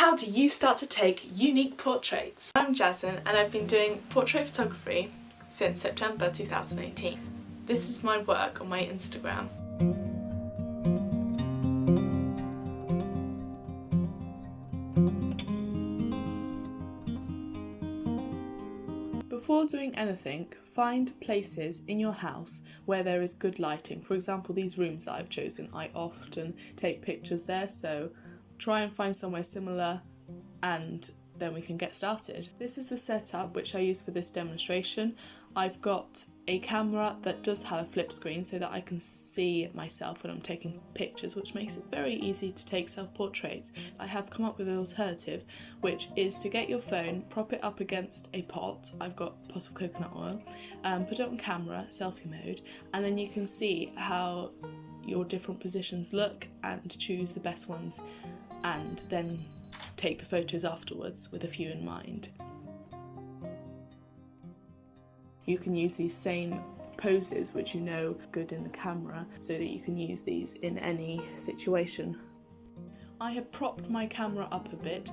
How do you start to take unique portraits? I'm Jasmine and I've been doing portrait photography since September 2018. This is my work on my Instagram. Before doing anything, find places in your house where there is good lighting. For example, these rooms that I've chosen, I often take pictures there, so try and find somewhere similar and then we can get started. This is the setup which I use for this demonstration. I've got a camera that does have a flip screen so that I can see myself when I'm taking pictures, which makes it very easy to take self-portraits. I have come up with an alternative, which is to get your phone, prop it up against a pot. I've got a pot of coconut oil, put it on camera, selfie mode, and then you can see how your different positions look and choose the best ones and then take the photos afterwards with a few in mind. You can use these same poses which you know good in the camera so that you can use these in any situation. I have propped my camera up a bit,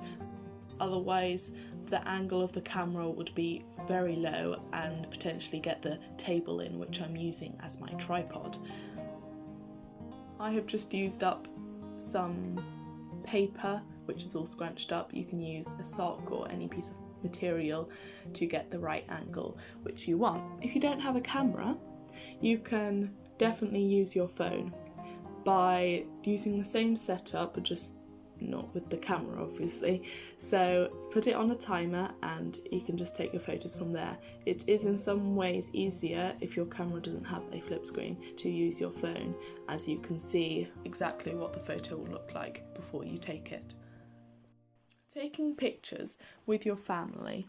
otherwise the angle of the camera would be very low and potentially get the table in which I'm using as my tripod. I have just used up some paper which is all scrunched up. You can use a sock or any piece of material to get the right angle which you want. If you don't have a camera, you can definitely use your phone by using the same setup, but just not with the camera obviously. So put it on a timer and you can just take your photos from there. It is in some ways easier if your camera doesn't have a flip screen to use your phone, as you can see exactly what the photo will look like before you take it. Taking pictures with your family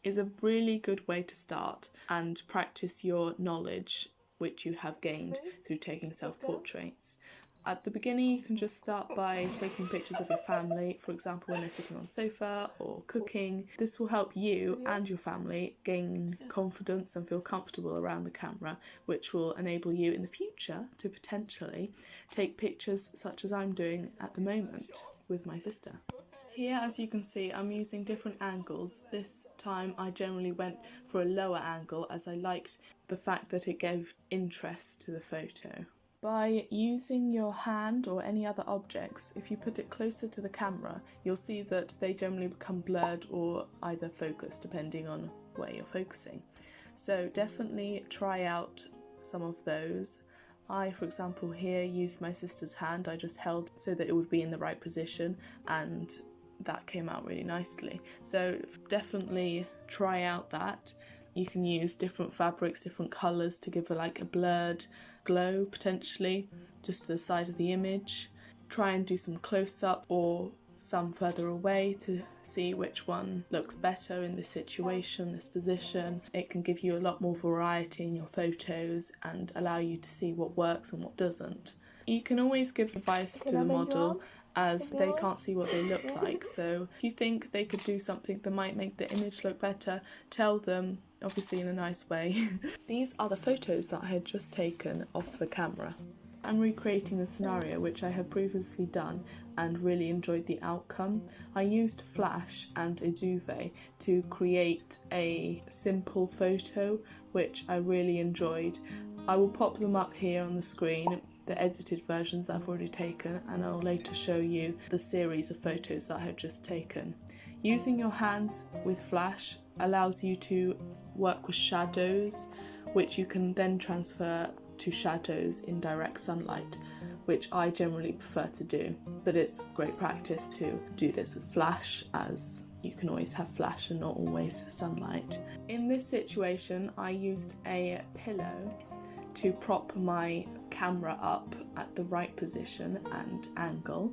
is a really good way to start and practice your knowledge which you have gained through taking self-portraits. At the beginning you can just start by taking pictures of your family, for example when they're sitting on a sofa or cooking. This will help you and your family gain confidence and feel comfortable around the camera, which will enable you in the future to potentially take pictures such as I'm doing at the moment with my sister. Here, as you can see, I'm using different angles. This time I generally went for a lower angle as I liked the fact that it gave interest to the photo. By using your hand or any other objects, if you put it closer to the camera, you'll see that they generally become blurred or either focused depending on where you're focusing. So definitely try out some of those. I, for example, here used my sister's hand. I just held so that it would be in the right position and that came out really nicely. So definitely try out that. You can use different fabrics, different colours to give a blurred glow potentially just to the side of the image. Try and do some close-up or some further away to see which one looks better in this situation, this position. It can give you a lot more variety in your photos and allow you to see what works and what doesn't. You can always give advice to the model as they can't see what they look like, so if you think they could do something that might make the image look better, tell them, obviously in a nice way. These are the photos that I had just taken off the camera. I'm recreating the scenario which I have previously done and really enjoyed the outcome. I used flash and a duvet to create a simple photo which I really enjoyed. I will pop them up here on the screen, the edited versions I've already taken, and I'll later show you the series of photos that I have just taken. Using your hands with flash allows you to work with shadows, which you can then transfer to shadows in direct sunlight, which I generally prefer to do, but it's great practice to do this with flash as you can always have flash and not always sunlight. In this situation I used a pillow to prop my camera up at the right position and angle.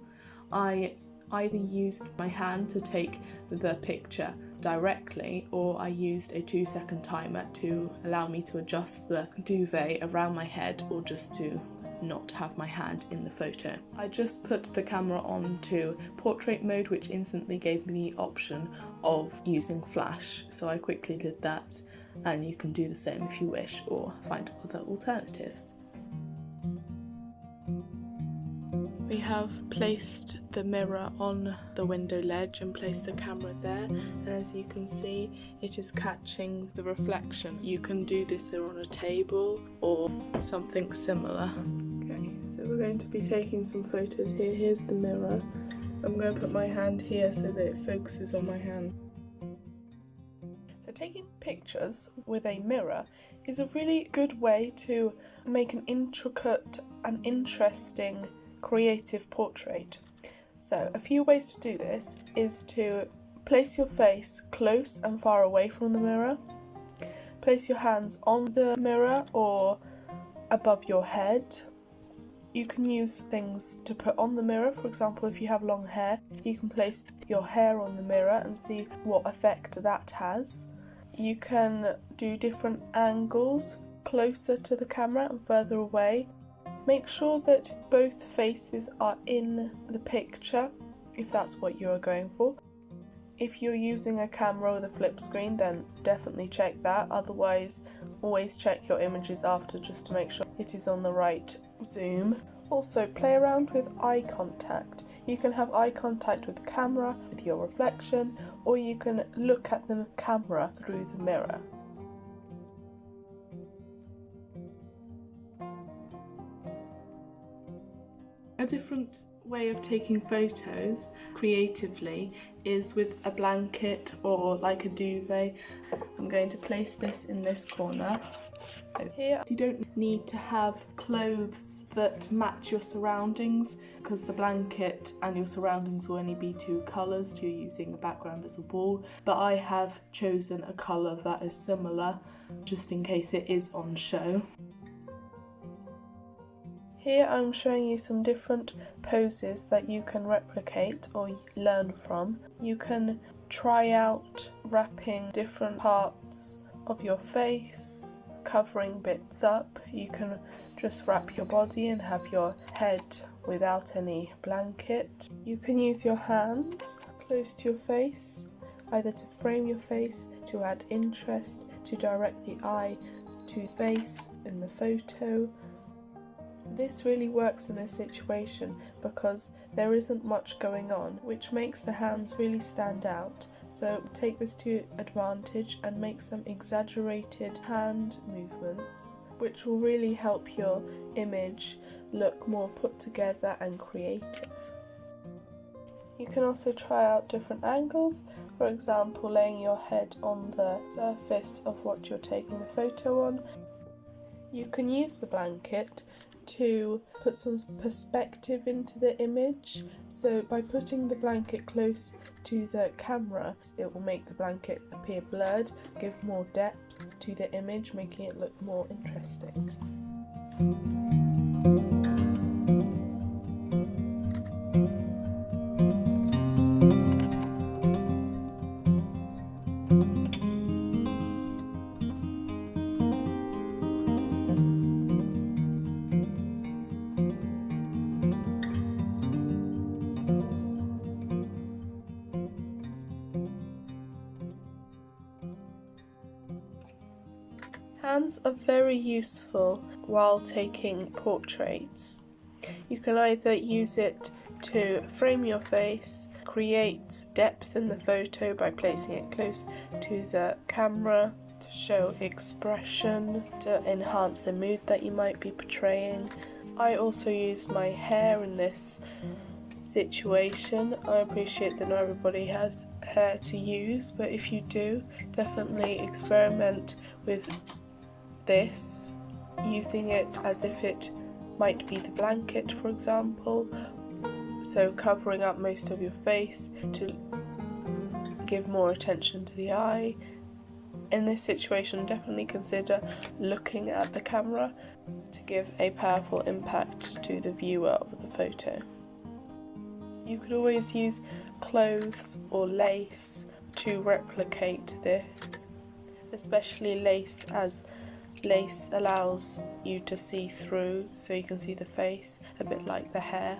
I either used my hand to take the picture directly, or I used a 2-second timer to allow me to adjust the duvet around my head or just to not have my hand in the photo. I just put the camera on to portrait mode, which instantly gave me the option of using flash, so I quickly did that, and you can do the same if you wish or find other alternatives. We have placed the mirror on the window ledge and placed the camera there, and as you can see it is catching the reflection. You can do this either on a table or something similar. Okay, so we're going to be taking some photos here. Here's the mirror. I'm going to put my hand here so that it focuses on my hand. So taking pictures with a mirror is a really good way to make an intricate and interesting creative portrait. So a few ways to do this is to place your face close and far away from the mirror, place your hands on the mirror or above your head. You can use things to put on the mirror. For example, if you have long hair, you can place your hair on the mirror and see what effect that has. You can do different angles, closer to the camera and further away. Make sure that both faces are in the picture, if that's what you are going for. If you're using a camera with a flip screen, then definitely check that. Otherwise, always check your images after just to make sure it is on the right zoom. Also, play around with eye contact. You can have eye contact with the camera, with your reflection, or you can look at the camera through the mirror. A different way of taking photos creatively is with a blanket or like a duvet. I'm going to place this in this corner. So here you don't need to have clothes that match your surroundings, because the blanket and your surroundings will only be two colours. You're using a background as a wall, but I have chosen a colour that is similar just in case it is on show. Here I'm showing you some different poses that you can replicate or learn from. You can try out wrapping different parts of your face, covering bits up. You can just wrap your body and have your head without any blanket. You can use your hands close to your face, either to frame your face, to add interest, to direct the eye to the face in the photo. This really works in this situation because there isn't much going on, which makes the hands really stand out. So take this to advantage and make some exaggerated hand movements, which will really help your image look more put together and creative. You can also try out different angles, for example laying your head on the surface of what you're taking the photo on. You can use the blanket to put some perspective into the image. So by putting the blanket close to the camera, it will make the blanket appear blurred, give more depth to the image, making it look more interesting. Hands are very useful while taking portraits. You can either use it to frame your face, create depth in the photo by placing it close to the camera, to show expression, to enhance the mood that you might be portraying. I also used my hair in this situation. I appreciate that not everybody has hair to use, but if you do, definitely experiment with this, using it as if it might be the blanket, for example, so covering up most of your face to give more attention to the eye. In this situation, definitely consider looking at the camera to give a powerful impact to the viewer of the photo. You could always use clothes or lace to replicate this, especially lace, as lace allows you to see through, so you can see the face, a bit like the hair.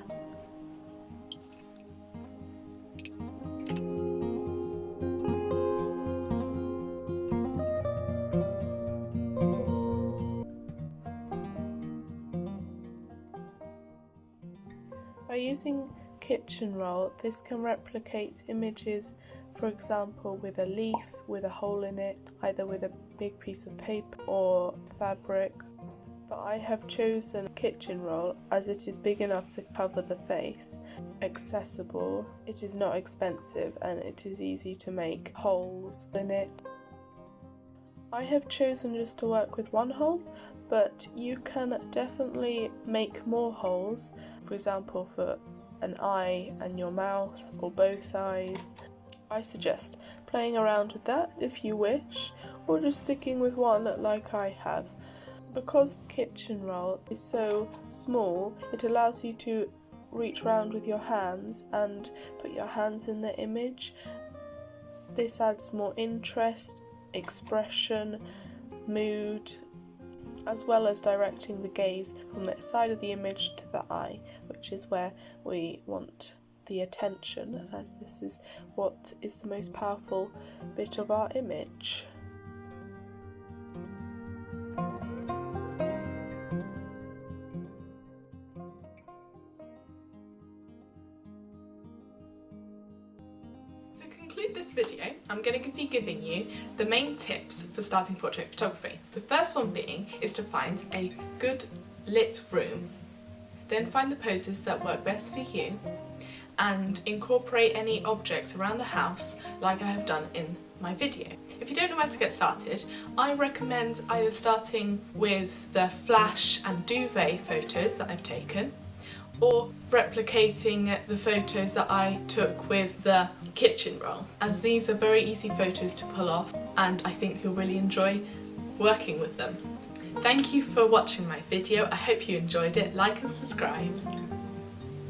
By using kitchen roll, this can replicate images, for example with a leaf with a hole in it, either with a big piece of paper or fabric. But I have chosen kitchen roll as it is big enough to cover the face, accessible, it is not expensive, and it is easy to make holes in it. I have chosen just to work with one hole, but you can definitely make more holes, for example for an eye and your mouth, or both eyes. I suggest playing around with that if you wish, or just sticking with one like I have. Because the kitchen roll is so small, it allows you to reach round with your hands and put your hands in the image. This adds more interest, expression, mood, as well as directing the gaze from the side of the image to the eye, which is where we want the attention, as this is what is the most powerful bit of our image. To conclude this video, I'm going to be giving you the main tips for starting portrait photography. The first one being is to find a good lit room, then find the poses that work best for you and incorporate any objects around the house like I have done in my video. If you don't know where to get started, I recommend either starting with the flash and duvet photos that I've taken, or replicating the photos that I took with the kitchen roll, as these are very easy photos to pull off and I think you'll really enjoy working with them. Thank you for watching my video, I hope you enjoyed it, like and subscribe.